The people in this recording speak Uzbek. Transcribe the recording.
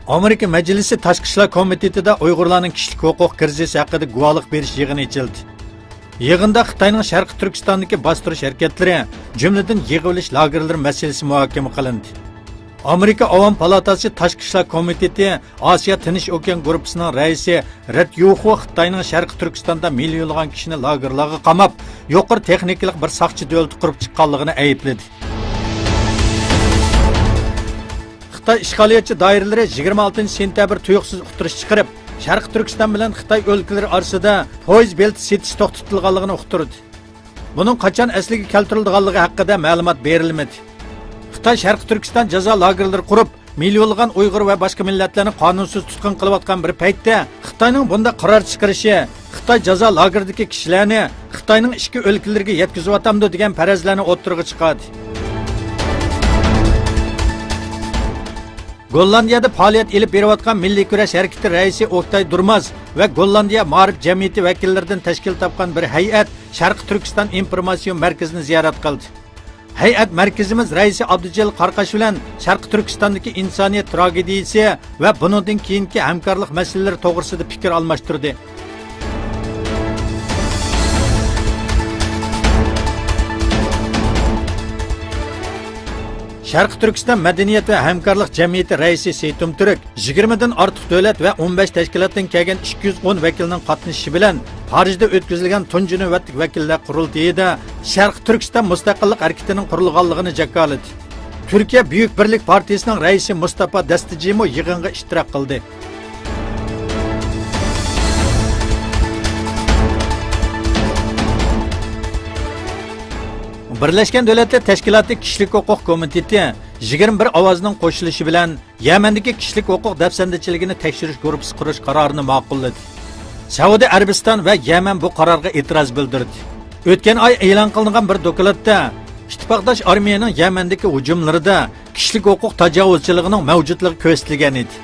Amerika Meclisi Tashqi ishlar komitetida Uyg'urlarning kishilik huquq krizisi haqida guvohlik berish yig'ini ochildi. Yig'inda Xitoyning Sharqiy Turkistondagi bostirish harakatlari, jumladan yig'ilish lagerlari masalasi muhokama qilindi. Amerika Avam palatasi Tashqi ishlar komiteti Osiyo Tinch okean guruhining raisi Red Yuxu Xitoyning Sharqiy Turkistonda millionlagan kishini lagerlarga qamab, yuqori texnikalik bir saqchi davlat qurib chiqqanligini aybladi. Xitoy ishg'oliyatchi doiralari 26 sentabr tuyuqsiz uqtirish chiqarib, Sharqiy Turkiston bilan Xitoy o'lkalari orasida poyezd belti setish to'xtatilganligini uqtirdi. Buning qachon asliga keltirilganligi haqida ma'lumot berilmadi. Xitoy Sharqiy Turkiston jazo lagerlari qurib, millionlagan Uyg'ur va boshqa millatlarni qonunsiz tutqun qilayotgan bir paytda Xitoyning bunda qaror chiqarishi Xitoy jazo lageridagi kishilarni Xitoyning ichki o'lkalariga yetkazyapti degan farazlarni o'ttirg'i chiqadi. Gollandiyada faoliyat elib berayotgan Milliy kurash harakati raisi Oktay Durmaz va Gollandiya ma'rif jamiyati vakillaridan tashkil topgan bir hay'at Sharqiy Turkiston informatsion markazini ziyorat qildi. Hay'at markazimiz raisi Abdujalil Qarqash bilan Sharqiy Turkistondagi insoniyat tragediyasi va bundan keyingi hamkorlik masalalari to'g'risida fikr almashtirdi. Sharqiy Turkiston madaniyat va hamkorlik jamiyati raisi Seytum Turk 20 dan ortiq davlat va 15 tashkilotdan kelgan 210 vakilning qatnashishi bilan Parijda o'tkazilgan tunji navbatlik vakillar qurultayida Sharqiy Turkiston mustaqillik harakatining qurilganligini jakoladi. Turkiya Buyuk Birlik partiyasining raisi Mustafa Dastajimo yig'inga ishtirok qildi. Birleşken Devletler Teşkilatı Kişilik Hukuk Komiteti 21 ovozning qo'shilishi bilan Yamandagi kishilik huquq dafsandachiligini tekshirish guruhi qurish qarorini ma'qulladi. Saudiya Arabiston va Yaman bu qarorga e'tiroz bildirdi. O'tgan oy e'lon qilingan bir dokladda ittifoqdosh armiyaning Yamandagi hujumlarida kishilik huquq tajovuzchiligining mavjudligi ko'rsatilgan edi.